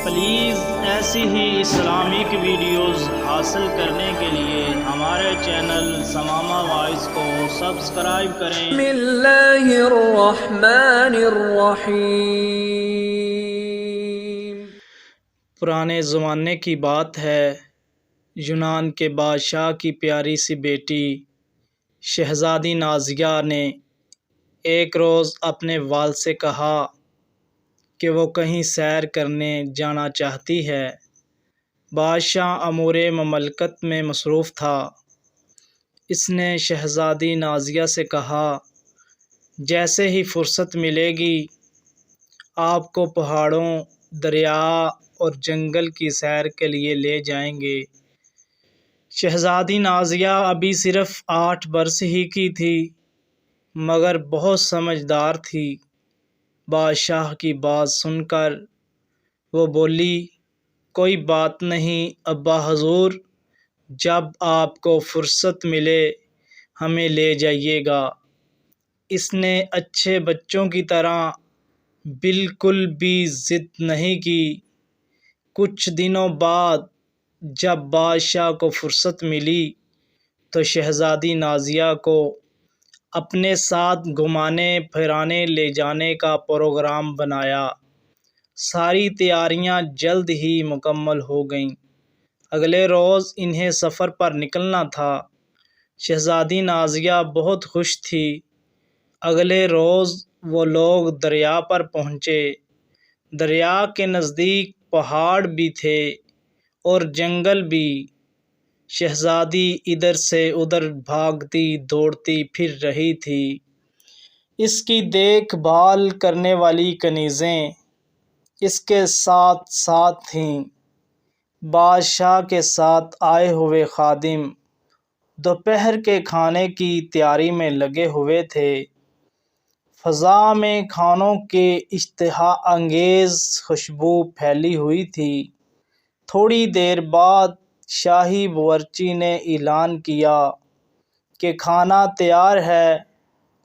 Please ایسی ہی Islamic videos حاصل کرنے کے لیے ہمارے چینل ثمامہ وائس کو سبسکرائب کریں۔ بسم اللہ الرحمن الرحیم۔ پرانے زمانے کی بات ہے، یونان کے بادشاہ کی پیاری سی بیٹی شہزادی نازیہ نے ایک روز اپنے والد سے کہا کہ وہ کہیں سیر کرنے جانا چاہتی ہے۔ بادشاہ امور مملکت میں مصروف تھا۔ اس نے شہزادی نازیہ سے کہا، جیسے ہی فرصت ملے گی آپ کو پہاڑوں، دریا اور جنگل کی سیر کے لیے لے جائیں گے۔ شہزادی نازیہ ابھی صرف 8 برس ہی کی تھی، مگر بہت سمجھدار تھی۔ بادشاہ کی بات سن کر وہ بولی، کوئی بات نہیں ابا حضور، جب آپ کو فرصت ملے ہمیں لے جائیے گا۔ اس نے اچھے بچوں کی طرح بالکل بھی ضد نہیں کی۔ کچھ دنوں بعد جب بادشاہ کو فرصت ملی تو شہزادی نازیہ کو اپنے ساتھ گھمانے پھرانے لے جانے کا پروگرام بنایا۔ ساری تیاریاں جلد ہی مکمل ہو گئیں۔ اگلے روز انہیں سفر پر نکلنا تھا۔ شہزادی نازیہ بہت خوش تھی۔ اگلے روز وہ لوگ دریا پر پہنچے۔ دریا کے نزدیک پہاڑ بھی تھے اور جنگل بھی۔ شہزادی ادھر سے ادھر بھاگتی دوڑتی پھر رہی تھی۔ اس کی دیکھ بھال کرنے والی کنیزیں اس کے ساتھ ساتھ تھیں۔ بادشاہ کے ساتھ آئے ہوئے خادم دوپہر کے کھانے کی تیاری میں لگے ہوئے تھے۔ فضا میں کھانوں کے اشتہا انگیز خوشبو پھیلی ہوئی تھی۔ تھوڑی دیر بعد شاہی باورچی نے اعلان کیا کہ کھانا تیار ہے،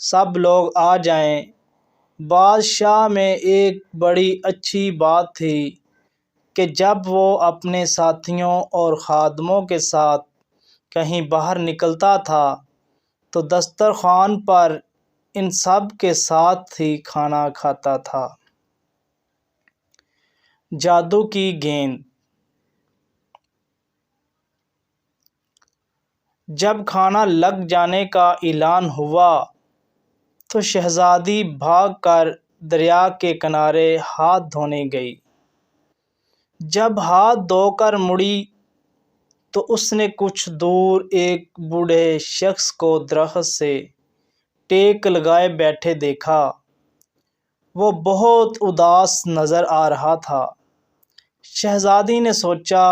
سب لوگ آ جائیں۔ بادشاہ میں ایک بڑی اچھی بات تھی کہ جب وہ اپنے ساتھیوں اور خادموں کے ساتھ کہیں باہر نکلتا تھا تو دسترخوان پر ان سب کے ساتھ ہی کھانا کھاتا تھا۔ جادو کی گیند۔ جب کھانا لگ جانے کا اعلان ہوا تو شہزادی بھاگ کر دریا کے کنارے ہاتھ دھونے گئی۔ جب ہاتھ دھو کر مڑی تو اس نے کچھ دور ایک بوڑھے شخص کو درخت سے ٹیک لگائے بیٹھے دیکھا۔ وہ بہت اداس نظر آ رہا تھا۔ شہزادی نے سوچا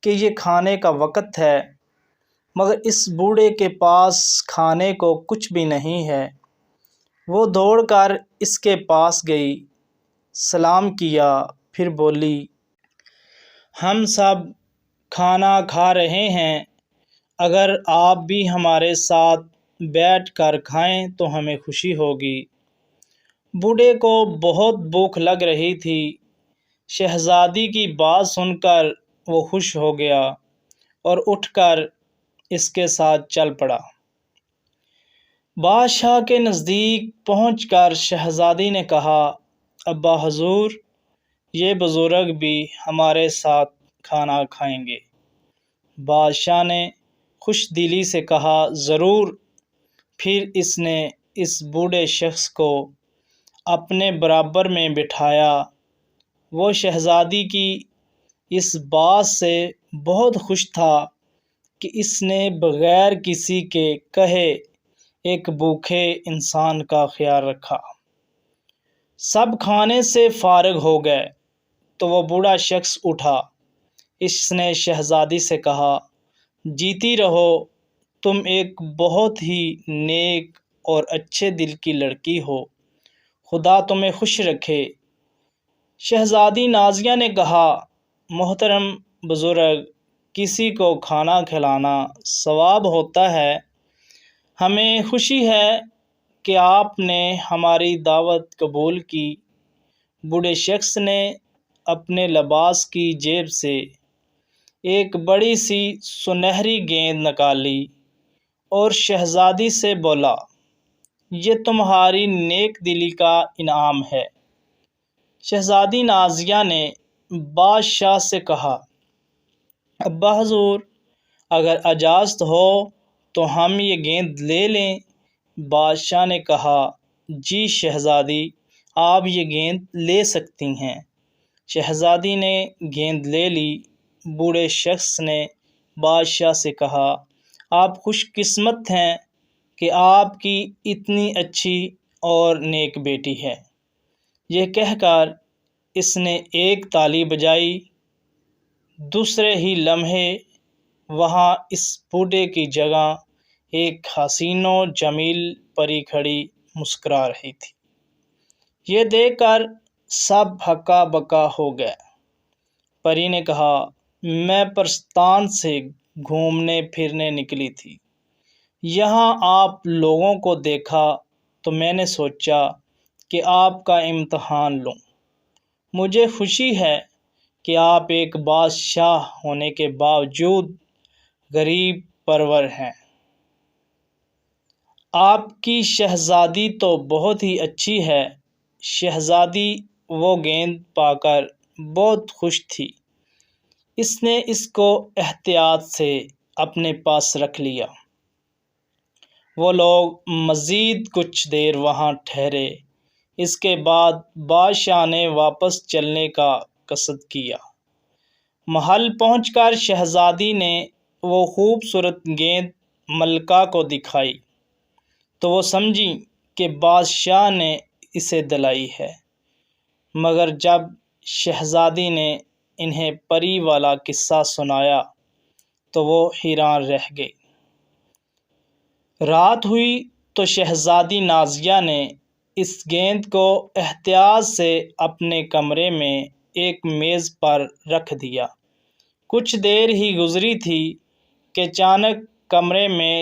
کہ یہ کھانے کا وقت ہے، مگر اس بوڑھے کے پاس کھانے کو کچھ بھی نہیں ہے۔ وہ دوڑ کر اس کے پاس گئی، سلام کیا، پھر بولی، ہم سب کھانا کھا رہے ہیں، اگر آپ بھی ہمارے ساتھ بیٹھ کر کھائیں تو ہمیں خوشی ہوگی۔ بوڑھے کو بہت بھوک لگ رہی تھی۔ شہزادی کی بات سن کر وہ خوش ہو گیا اور اٹھ کر اس کے ساتھ چل پڑا۔ بادشاہ کے نزدیک پہنچ کر شہزادی نے کہا، ابا حضور، یہ بزرگ بھی ہمارے ساتھ کھانا کھائیں گے۔ بادشاہ نے خوش دلی سے کہا، ضرور۔ پھر اس نے اس بوڑھے شخص کو اپنے برابر میں بٹھایا۔ وہ شہزادی کی اس بات سے بہت خوش تھا کہ اس نے بغیر کسی کے کہے ایک بھوکے انسان کا خیال رکھا۔ سب کھانے سے فارغ ہو گئے تو وہ بوڑھا شخص اٹھا۔ اس نے شہزادی سے کہا، جیتی رہو، تم ایک بہت ہی نیک اور اچھے دل کی لڑکی ہو، خدا تمہیں خوش رکھے۔ شہزادی نازیہ نے کہا، محترم بزرگ، کسی کو کھانا کھلانا ثواب ہوتا ہے، ہمیں خوشی ہے کہ آپ نے ہماری دعوت قبول کی۔ بوڑھے شخص نے اپنے لباس کی جیب سے ایک بڑی سی سنہری گیند نکالی اور شہزادی سے بولا، یہ تمہاری نیک دلی کا انعام ہے۔ شہزادی نازیہ نے بادشاہ سے کہا، ابا حضور، اگر اجازت ہو تو ہم یہ گیند لے لیں۔ بادشاہ نے کہا، جی شہزادی، آپ یہ گیند لے سکتی ہیں۔ شہزادی نے گیند لے لی۔ بوڑھے شخص نے بادشاہ سے کہا، آپ خوش قسمت ہیں کہ آپ کی اتنی اچھی اور نیک بیٹی ہے۔ یہ کہہ کر اس نے ایک تالی بجائی۔ دوسرے ہی لمحے وہاں اس بوڑھے کی جگہ ایک حسین و جمیل پری کھڑی مسکرا رہی تھی۔ یہ دیکھ کر سب ہکا بکا ہو گئے۔ پری نے کہا، میں پرستان سے گھومنے پھرنے نکلی تھی، یہاں آپ لوگوں کو دیکھا تو میں نے سوچا کہ آپ کا امتحان لوں۔ مجھے خوشی ہے کہ آپ ایک بادشاہ ہونے کے باوجود غریب پرور ہیں۔ آپ کی شہزادی تو بہت ہی اچھی ہے۔ شہزادی وہ گیند پا کر بہت خوش تھی۔ اس نے اس کو احتیاط سے اپنے پاس رکھ لیا۔ وہ لوگ مزید کچھ دیر وہاں ٹھہرے۔ اس کے بعد بادشاہ نے واپس چلنے کا قصد کیا۔ محل پہنچ کر شہزادی نے وہ خوبصورت گیند ملکہ کو دکھائی تو وہ سمجھی کہ بادشاہ نے اسے دلائی ہے، مگر جب شہزادی نے انہیں پری والا قصہ سنایا تو وہ حیران رہ گئی۔ رات ہوئی تو شہزادی نازیہ نے اس گیند کو احتیاط سے اپنے کمرے میں ایک میز پر رکھ دیا۔ کچھ دیر ہی گزری تھی کہ اچانک کمرے میں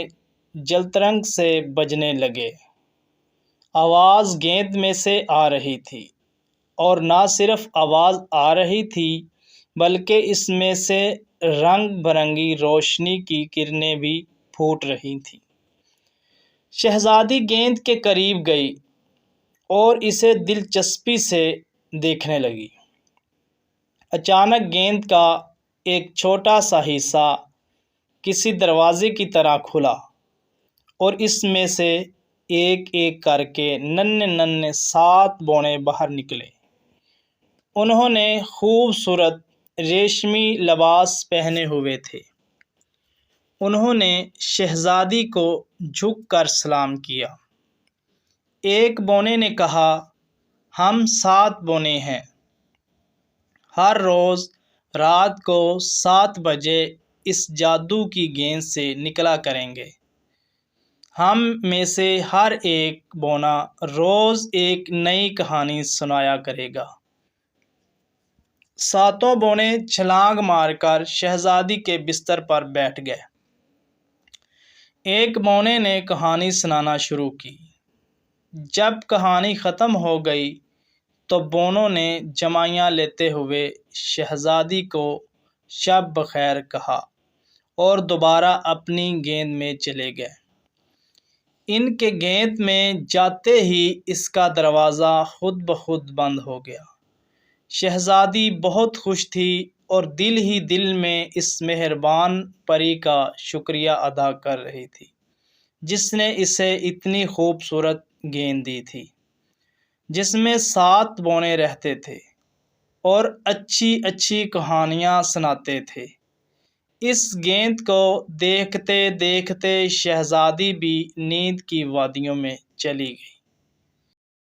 جلترنگ سے بجنے لگے۔ آواز گیند میں سے آ رہی تھی، اور نہ صرف آواز آ رہی تھی بلکہ اس میں سے رنگ برنگی روشنی کی کرنیں بھی پھوٹ رہی تھیں۔ شہزادی گیند کے قریب گئی اور اسے دلچسپی سے دیکھنے لگی۔ اچانک گیند کا ایک چھوٹا سا حصہ کسی دروازے کی طرح کھلا اور اس میں سے ایک ایک کر کے ننھے ننھے 7 بونے باہر نکلے۔ انہوں نے خوبصورت ریشمی لباس پہنے ہوئے تھے۔ انہوں نے شہزادی کو جھک کر سلام کیا۔ ایک بونے نے کہا، ہم 7 بونے ہیں، ہر روز رات کو 7 بجے اس جادو کی گیند سے نکلا کریں گے۔ ہم میں سے ہر ایک بونا روز ایک نئی کہانی سنایا کرے گا۔ 7 بونے چھلانگ مار کر شہزادی کے بستر پر بیٹھ گئے۔ ایک بونے نے کہانی سنانا شروع کی۔ جب کہانی ختم ہو گئی تو بونوں نے جمائیاں لیتے ہوئے شہزادی کو شب بخیر کہا اور دوبارہ اپنی گیند میں چلے گئے۔ ان کے گیند میں جاتے ہی اس کا دروازہ خود بخود بند ہو گیا۔ شہزادی بہت خوش تھی اور دل ہی دل میں اس مہربان پری کا شکریہ ادا کر رہی تھی جس نے اسے اتنی خوبصورت گیند دی تھی جس میں 7 بونے رہتے تھے اور اچھی اچھی کہانیاں سناتے تھے۔ اس گیند کو دیکھتے دیکھتے شہزادی بھی نیند کی وادیوں میں چلی گئی۔